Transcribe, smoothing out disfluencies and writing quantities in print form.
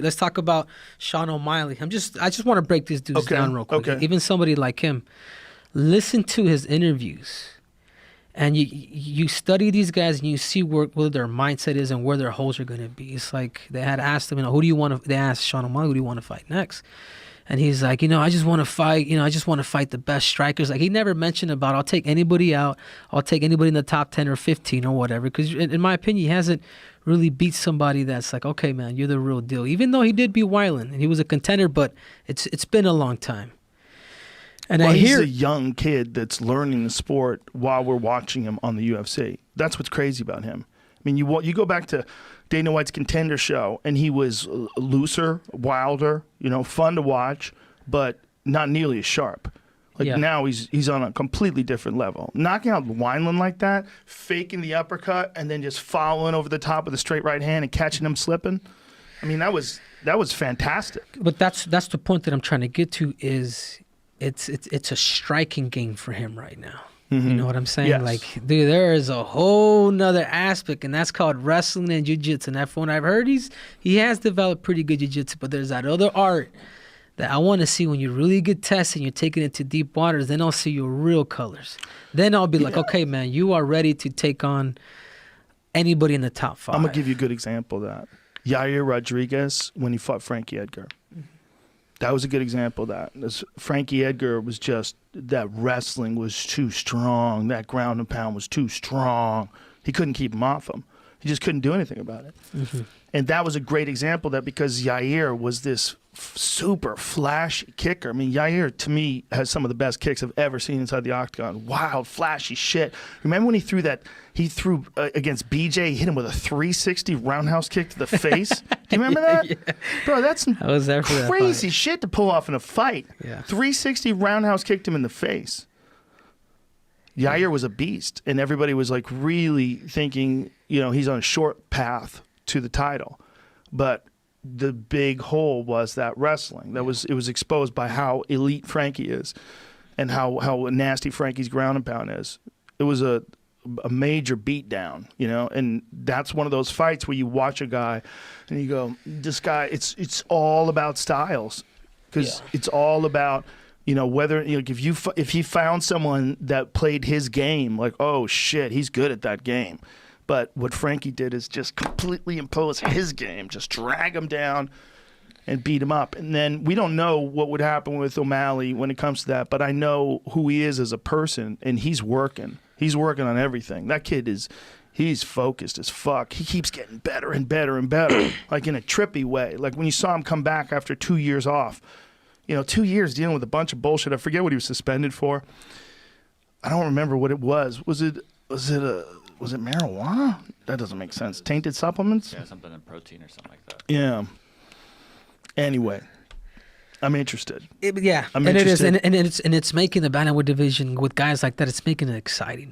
Let's talk about Sean O'Malley. I just want to break these dudes down real quick. Even somebody like him, listen to his interviews, and you study these guys and you see where their mindset is and where their holes are going to be. It's like they had asked him, who do you want to? They asked Sean O'Malley, who do you want to fight next? And he's like, I just want to fight. I just want to fight the best strikers. Like, he never mentioned about, I'll take anybody out. I'll take anybody in the top 10 or 15 or whatever. Because in my opinion, he hasn't really beat somebody that's like, okay, man, you're the real deal. Even though he did beat Weiland and he was a contender, but it's been a long time. And he's a young kid that's learning the sport while we're watching him on the UFC. That's what's crazy about him. I mean, you go back to Dana White's Contender show, and he was looser, wilder, fun to watch, but not nearly as sharp. Now he's on a completely different level. Knocking out Wineland like that, faking the uppercut, and then just following over the top with a straight right hand and catching him slipping. I mean, that was fantastic. But that's the point that I'm trying to get to is it's a striking game for him right now. You know what I'm saying? Yes. Like, dude, there is a whole nother aspect, and that's called wrestling and jiu-jitsu. And from what I've heard, he has developed pretty good jiu-jitsu, but there's that other art that I want to see when you really get tested and you're taking it to deep waters. Then I'll see your real colors. Then I'll be like, okay, man, you are ready to take on anybody in the top 5. I'm going to give you a good example of that. Yair Rodriguez, when he fought Frankie Edgar. That was a good example of that. Frankie Edgar was just, that wrestling was too strong. That ground and pound was too strong. He couldn't keep him off him. He just couldn't do anything about it. And that was a great example of that, because Yair was this super flashy kicker. I mean, Yair, to me, has some of the best kicks I've ever seen inside the octagon. Wild, flashy shit. Remember when he threw against BJ, he hit him with a 360 roundhouse kick to the face? Do you remember that? Yeah. Bro, that's some crazy that shit to pull off in a fight. 360 roundhouse kicked him in the face. Yair was a beast, and everybody was like really thinking, he's on a short path to the title. But the big hole was that wrestling. It was exposed by how elite Frankie is and how nasty Frankie's ground and pound is. It was a major beatdown, and that's one of those fights where you watch a guy and you go, this guy, it's all about styles, because it's all about, whether, if he found someone that played his game, like, oh shit, he's good at that game. But what Frankie did is just completely impose his game, just drag him down and beat him up. And then we don't know what would happen with O'Malley when it comes to that, but I know who he is as a person, and he's working. He's working on everything. That kid he's focused as fuck. He keeps getting better and better and better, like in a trippy way. Like when you saw him come back after 2 years off, 2 years dealing with a bunch of bullshit. I forget what he was suspended for. I don't remember what it was. Was it marijuana? That doesn't make sense. Tainted supplements? Yeah, something in protein or something like that. Yeah. Anyway, I'm interested. I'm interested. It is, and it's making the bantamweight division with guys like that. It's making it exciting.